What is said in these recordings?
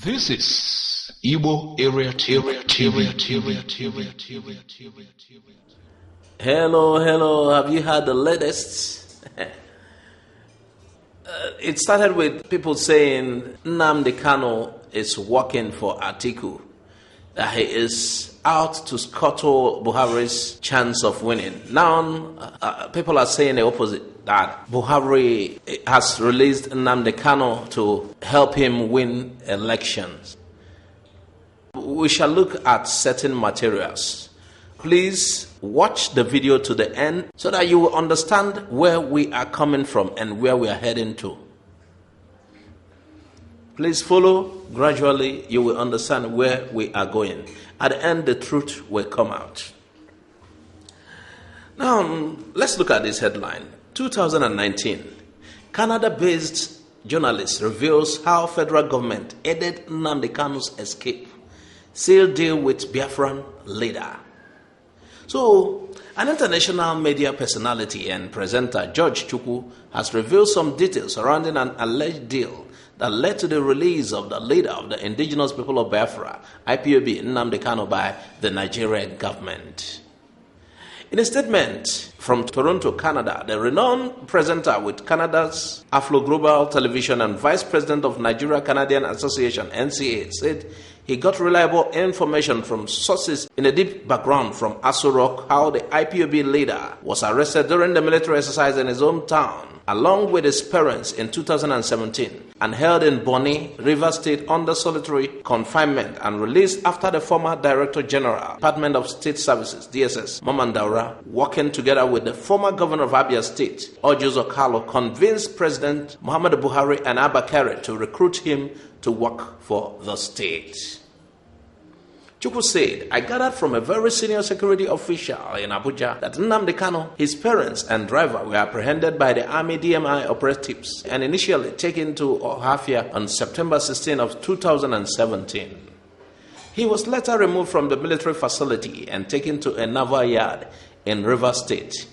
This is Igbo Area Hello. Have you heard the latest? It started with people saying Nnamdi Kanu is working for Atiku, that he is out to scuttle Buhari's chance of winning. Now, people are saying the opposite, that Buhari has released Nnamdi Kanu to help him win elections. We shall look at certain materials. Please watch the video to the end so that you will understand where we are coming from and where we are heading to. Please follow. Gradually, you will understand where we are going. At the end, the truth will come out. Now, let's look at this headline. 2019, Canada-based journalist reveals how federal government aided Nnamdi Kanu's escape. Seal deal with Biafran leader. So, an international media personality and presenter, George Chukwu, has revealed some details surrounding an alleged deal that led to the release of the leader of the indigenous people of Biafra, IPOB, Nnamdi Kanu, by the Nigerian government. In a statement from Toronto, Canada, the renowned presenter with Canada's Afro Global Television and Vice President of Nigeria-Canadian Association, NCA, said he got reliable information from sources in a deep background from Aso Rock how the IPOB leader was arrested during the military exercise in his hometown, along with his parents in 2017, and held in Bonny, Rivers State under solitary confinement and released after the former Director General, Department of State Services, DSS, Mamandaura, working together with the former Governor of Abia State, Ojo Okalo, convinced President Muhammadu Buhari and Abba Kyari to recruit him to work for the state. Chukwu said, I gathered from a very senior security official in Abuja that Nnamdi Kanu, his parents and driver were apprehended by the Army DMI operatives and initially taken to Ohafia on September 16 of 2017. He was later removed from the military facility and taken to a naval yard in Rivers State.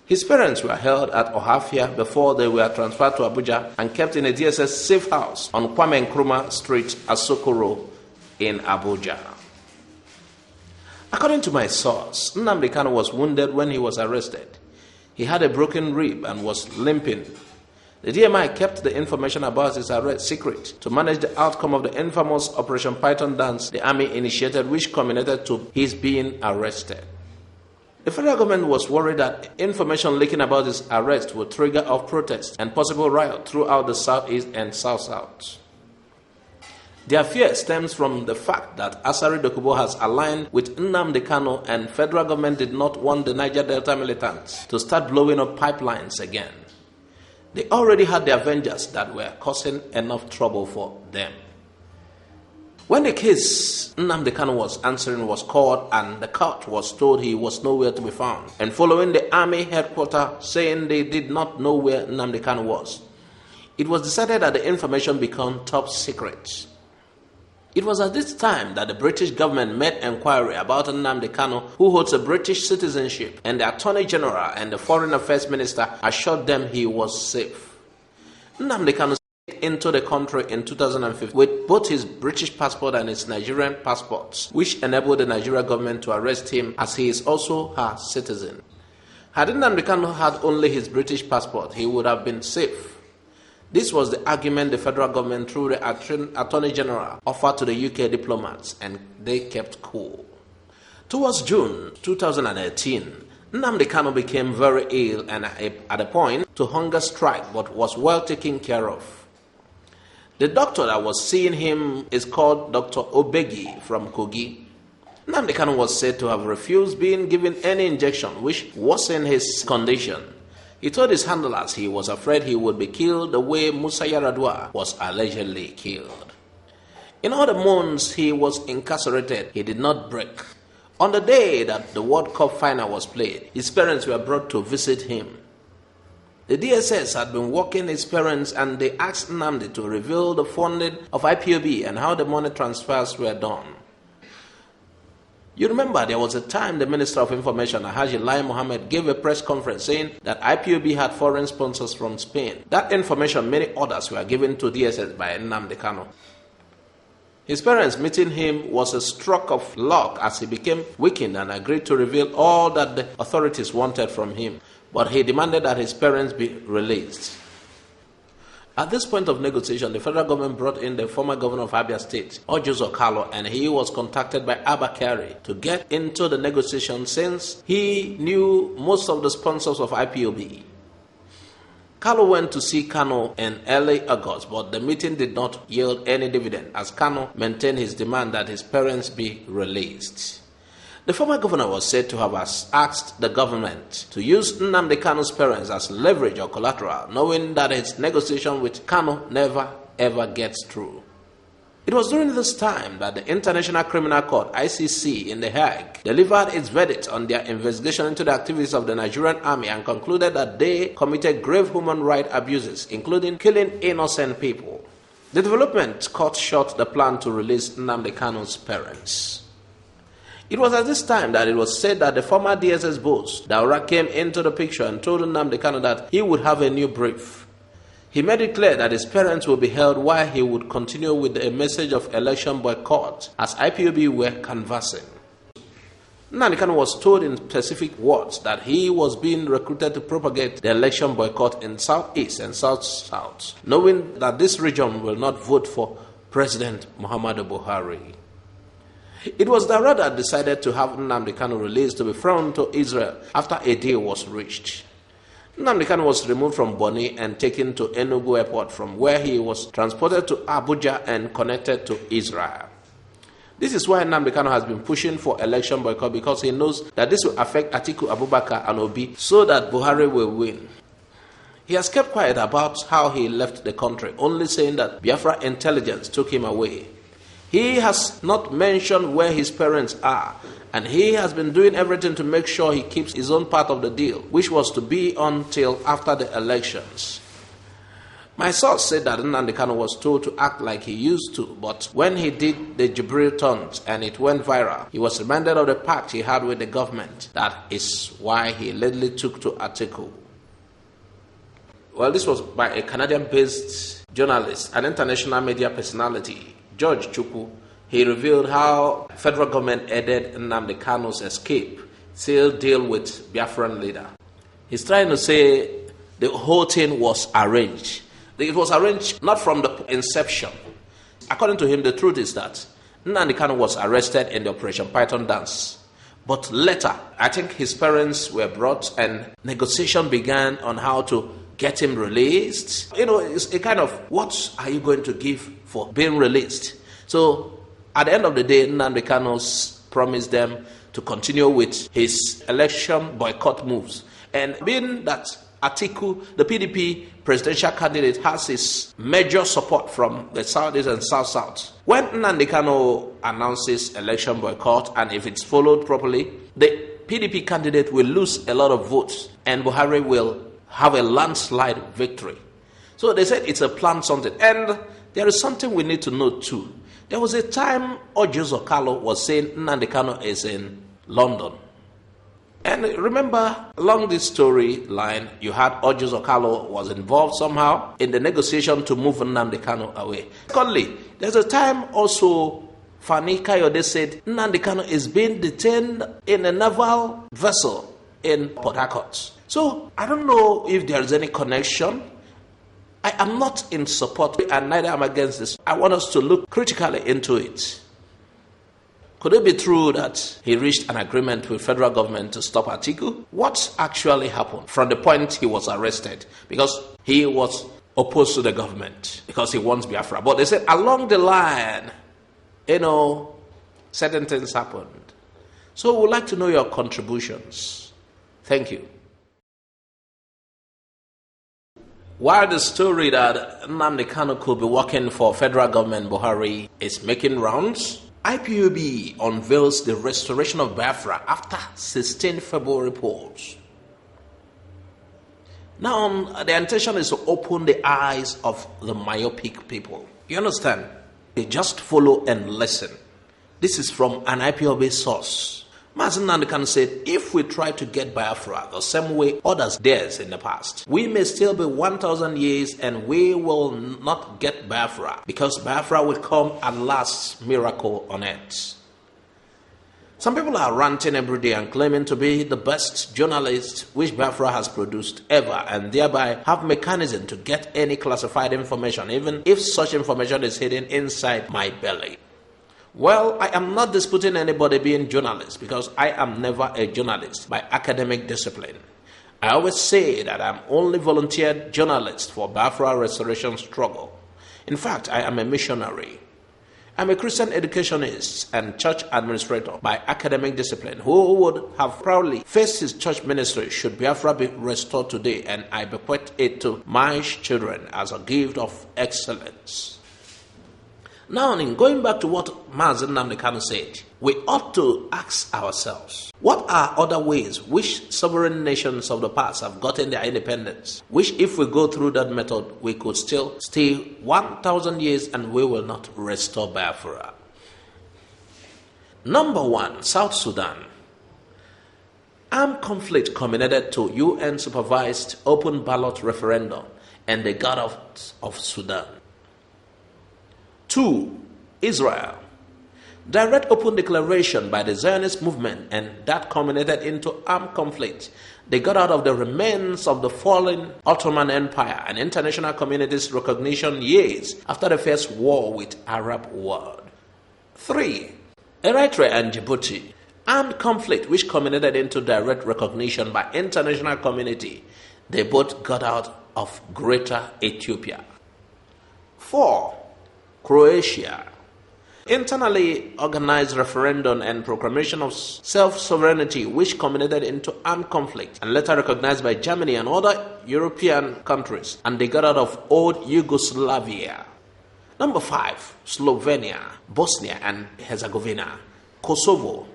His parents were held at Ohafia before they were transferred to Abuja and kept in a DSS safe house on Kwame Nkrumah Street, Asokoro in Abuja. According to my source, Nnamdi Kanu was wounded when he was arrested. He had a broken rib and was limping. The DMI kept the information about his arrest secret to manage the outcome of the infamous Operation Python dance the army initiated, which culminated to his being arrested. The federal government was worried that information leaking about his arrest would trigger off protests and possible riot throughout the southeast and south-south. Their fear stems from the fact that Asari Dokubo has aligned with Nnamdi Kanu, and federal government did not want the Niger Delta militants to start blowing up pipelines again. They already had the Avengers that were causing enough trouble for them. When the case Nnamdi Kanu was answering was called and the court was told he was nowhere to be found, and following the army headquarters saying they did not know where Nnamdi Kanu was, it was decided that the information became top secret. It was at this time that the British government made inquiry about Nnamdi Kanu, who holds a British citizenship, and the Attorney General and the Foreign Affairs Minister assured them he was safe. Nnamdi Kanu stayed into the country in 2015 with both his British passport and his Nigerian passports, which enabled the Nigerian government to arrest him as he is also her citizen. Had Nnamdi Kanu had only his British passport, he would have been safe. This was the argument the federal government, through the Attorney General, offered to the UK diplomats, and they kept cool. Towards June 2018, Nnamdi Kanu became very ill and at a point to hunger strike, but was well taken care of. The doctor that was seeing him is called Dr. Obegi from Kogi. Nnamdi Kanu was said to have refused being given any injection which worsened his condition. He told his handlers he was afraid he would be killed the way Musa Yar'Adua was allegedly killed. In all the months he was incarcerated, he did not break. On the day that the World Cup final was played, his parents were brought to visit him. The DSS had been walking his parents, and they asked Nnamdi to reveal the funding of IPOB and how the money transfers were done. You remember there was a time the Minister of Information, Alhaji Lai Mohammed, gave a press conference saying that IPOB had foreign sponsors from Spain. That information, many others, were given to DSS by Nnamdi Kanu. His parents meeting him was a stroke of luck as he became weakened and agreed to reveal all that the authorities wanted from him. But he demanded that his parents be released. At this point of negotiation, the federal government brought in the former governor of Abia State, Ojuzo Kalu, and he was contacted by Abba Kyari to get into the negotiation since he knew most of the sponsors of IPOB. Kalu went to see Kanu in early August, but the meeting did not yield any dividend as Kanu maintained his demand that his parents be released. The former governor was said to have asked the government to use Nnamdi Kanu's parents as leverage or collateral, knowing that his negotiation with Kanu never ever gets through. It was during this time that the International Criminal Court, ICC, in The Hague, delivered its verdict on their investigation into the activities of the Nigerian army and concluded that they committed grave human rights abuses, including killing innocent people. The development cut short the plan to release Nnamdi Kanu's parents. It was at this time that it was said that the former DSS boss, Daura, came into the picture and told Nnamdi Kanu that he would have a new brief. He made it clear that his parents would be held while he would continue with a message of election boycott as IPOB were canvassing. Nnamdi Kanu was told in specific words that he was being recruited to propagate the election boycott in Southeast and South-South, knowing that this region will not vote for President Muhammadu Buhari. It was Daura that decided to have Nnamdi Kanu released to be flown to Israel after a deal was reached. Nnamdi Kanu was removed from Bonny and taken to Enugu Airport, from where he was transported to Abuja and connected to Israel. This is why Nnamdi Kanu has been pushing for election boycott, because he knows that this will affect Atiku Abubakar and Obi so that Buhari will win. He has kept quiet about how he left the country, only saying that Biafra intelligence took him away. He has not mentioned where his parents are, and he has been doing everything to make sure he keeps his own part of the deal, which was to be until after the elections. My source said that Nnamdi Kanu was told to act like he used to, but when he did the Jibril turns and it went viral, he was reminded of the pact he had with the government. That is why he lately took to Atiku. Well, this was by a Canadian-based journalist, an international media personality, George Chukwu. He revealed how federal government aided Nnamdi Kanu's escape, sealed deal with Biafran leader. He's trying to say the whole thing was arranged. It was arranged not from the inception. According to him, the truth is that Nnamdi Kanu was arrested in the Operation Python dance. But later, I think his parents were brought and negotiation began on how to get him released. It's a kind of, what are you going to give for being released? So, at the end of the day, Nnamdi Kanu promised them to continue with his election boycott moves. And being that Atiku, the PDP presidential candidate, has his major support from the Southeast and South-South, when Nnamdi Kanu announces election boycott, and if it's followed properly, the PDP candidate will lose a lot of votes and Buhari will have a landslide victory. So they said it's a planned something. And there is something we need to know too. There was a time Ojuzo Kalu was saying Nnamdi Kanu is in London. And remember, along this storyline, you had Ojuzo Kalu was involved somehow in the negotiation to move Nnamdi Kanu away. Secondly, there's a time also Fani Kayode said Nnamdi Kanu is being detained in a naval vessel in Port Harcourt. So, I don't know if there is any connection. I am not in support and neither am I against this. I want us to look critically into it. Could it be true that he reached an agreement with federal government to stop Atiku? What actually happened from the point he was arrested? Because he was opposed to the government, because he wants Biafra. But they said along the line, certain things happened. So we'd like to know your contributions. Thank you. While the story that Nnamdi Kanu could be working for federal government Buhari is making rounds, IPOB unveils the restoration of Biafra after 16 February reports. Now, the intention is to open the eyes of the myopic people. You understand? They just follow and listen. This is from an IPOB source. Nnamdi Kanu said, if we try to get Biafra the same way others did in the past, we may still be 1,000 years and we will not get Biafra, because Biafra will come at last miracle on earth. Some people are ranting every day and claiming to be the best journalist which Biafra has produced ever, and thereby have mechanism to get any classified information, even if such information is hidden inside my belly. Well, I am not disputing anybody being journalist, because I am never a journalist by academic discipline. I always say that I'm only volunteer journalist for Biafra restoration struggle. In fact, I am a missionary. I'm a Christian educationist and church administrator by academic discipline who would have proudly faced his church ministry should Biafra be restored today, and I bequeath it to my children as a gift of excellence. Now, in going back to what Nnamdi Kanu said, we ought to ask ourselves, what are other ways which sovereign nations of the past have gotten their independence, which if we go through that method, we could still stay 1,000 years and we will not restore Biafra? Number 1, South Sudan. Armed conflict culminated to UN-supervised open ballot referendum, and they got out of Sudan. 2, Israel. Direct open declaration by the Zionist movement, and that culminated into armed conflict. They got out of the remains of the fallen Ottoman Empire and international community's recognition years after the first war with Arab world. 3, Eritrea and Djibouti. Armed conflict which culminated into direct recognition by international community. They both got out of Greater Ethiopia. 4, Croatia. Internally organized referendum and proclamation of self-sovereignty which culminated into armed conflict and later recognized by Germany and other European countries, and they got out of old Yugoslavia. Number 5, Slovenia, Bosnia and Herzegovina, Kosovo.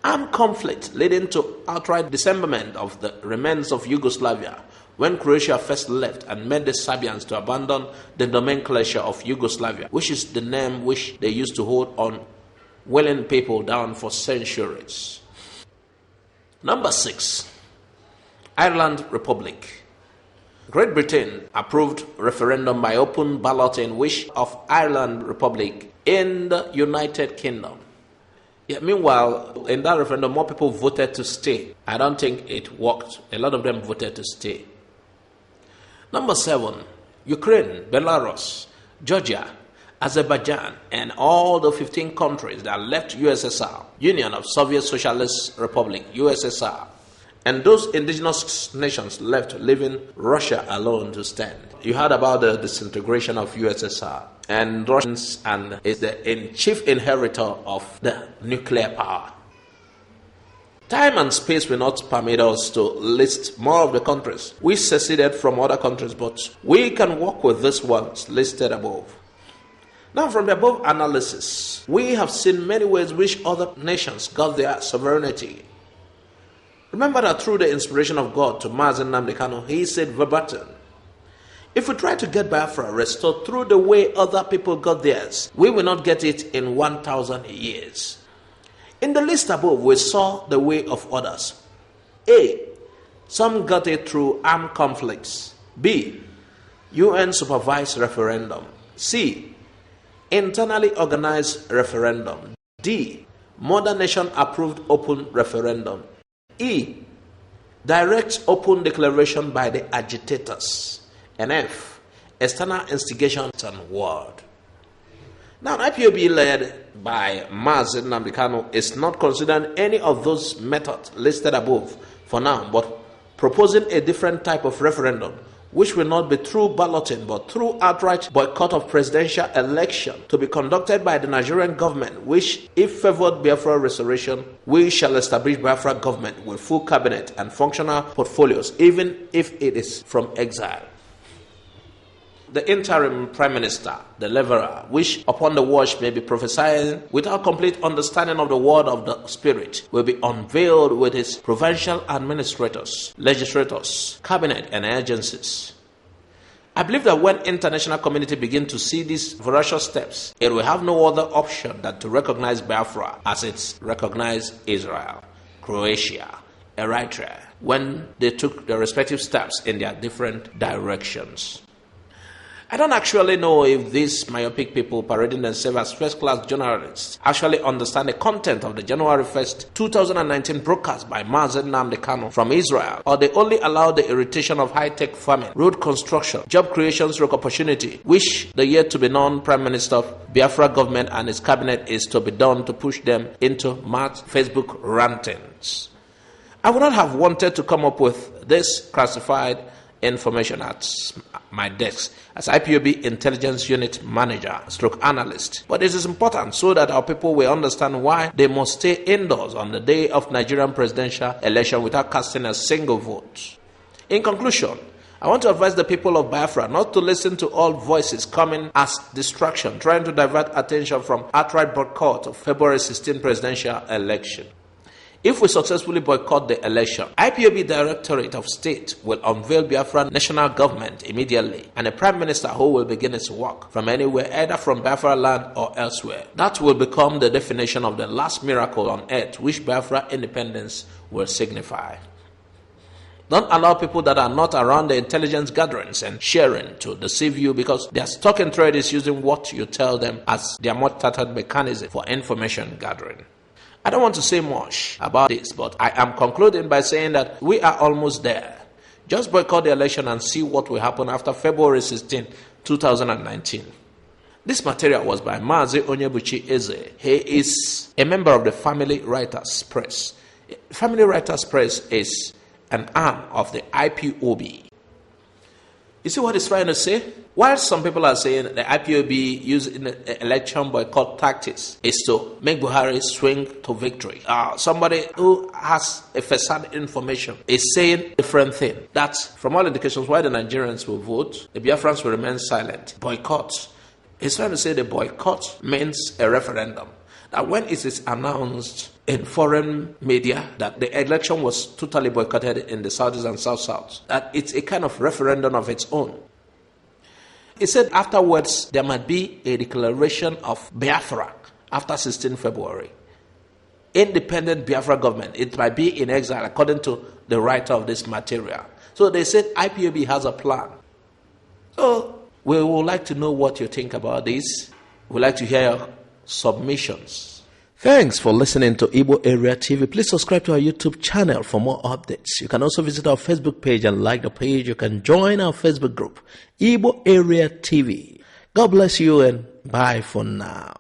Armed conflict leading to outright dismemberment of the remains of Yugoslavia when Croatia first left and made the Serbians to abandon the nomenclature of Yugoslavia, which is the name which they used to hold on willing people down for centuries. Number 6, Ireland Republic. Great Britain approved referendum by open balloting wish of Ireland Republic in the United Kingdom. Meanwhile, in that referendum, more people voted to stay. I don't think it worked. A lot of them voted to stay. Number 7, Ukraine, Belarus, Georgia, Azerbaijan, and all the 15 countries that left USSR, Union of Soviet Socialist Republic, USSR, and those indigenous nations left, leaving Russia alone to stand. You heard about the disintegration of USSR, and Russians and is the chief inheritor of the nuclear power. Time and space will not permit us to list more of the countries which seceded from other countries, but we can work with these ones listed above. Now, from the above analysis, we have seen many ways which other nations got their sovereignty. Remember that through the inspiration of God to Nnamdi Kanu, he said verbatim, if we try to get Biafra restored through the way other people got theirs, we will not get it in 1,000 years. In the list above, we saw the way of others. A, some got it through armed conflicts. B, UN-supervised referendum. C, internally organized referendum. D, mother nation-approved open referendum. E, direct open declaration by the agitators. And F, external instigation and word. Now, IPOB led by Nnamdi Kanu is not considering any of those methods listed above for now, but proposing a different type of referendum, which will not be through balloting, but through outright boycott of presidential election to be conducted by the Nigerian government, which, if favored Biafra restoration, we shall establish Biafra government with full cabinet and functional portfolios, even if it is from exile. The interim Prime Minister, the leverer, which upon the watch may be prophesying without complete understanding of the word of the Spirit, will be unveiled with his provincial administrators, legislators, cabinet, and agencies. I believe that when international community begin to see these voracious steps, it will have no other option than to recognize Biafra as it's recognized Israel. Croatia, Eritrea, when they took their respective steps in their different directions. I don't actually know if these myopic people parading themselves as first-class journalists actually understand the content of the January 1st, 2019 broadcast by Nnamdi Kanu from Israel, or they only allow the irritation of high-tech farming, road construction, job creation, stroke opportunity, which the yet-to-be-known Prime Minister of Biafra government and his cabinet is to be done to push them into mad Facebook rantings. I would not have wanted to come up with this classified information at my desk as IPOB Intelligence Unit Manager / Analyst. But it is important so that our people will understand why they must stay indoors on the day of Nigerian presidential election without casting a single vote. In conclusion, I want to advise the people of Biafra not to listen to all voices coming as distraction, trying to divert attention from outright boycott of February 16 presidential election. If we successfully boycott the election, IPOB Directorate of State will unveil Biafra national government immediately, and a Prime Minister who will begin his work from anywhere, either from Biafra land or elsewhere. That will become the definition of the last miracle on earth which Biafra independence will signify. Don't allow people that are not around the intelligence gatherings and sharing to deceive you, because their stock and trade is using what you tell them as their much-tattered mechanism for information gathering. I don't want to say much about this, but I am concluding by saying that we are almost there. Just boycott the election and see what will happen after February 16, 2019. This material was by Mazi Onyebuchi Eze. He is a member of the Family Writers Press. Family Writers Press is an arm of the IPOB. You see what he's trying to say? While some people are saying the IPOB using election boycott tactics is to make Buhari swing to victory, somebody who has a facade information is saying a different thing. That's, from all indications, why the Nigerians will vote, the Biafrans will remain silent. Boycott. He's trying to say the boycott means a referendum. That when it is announced in foreign media that the election was totally boycotted in the Southeast and South, that it's a kind of referendum of its own. He said afterwards there might be a declaration of Biafra after 16 February. Independent Biafra government. It might be in exile according to the writer of this material. So they said IPOB has a plan. So we would like to know what you think about this. We'd like to hear your submissions. Thanks for listening to Igbo Area TV. Please subscribe to our YouTube channel for more updates. You can also visit our Facebook page and like the page. You can join our Facebook group, Igbo Area TV. God bless you and bye for now.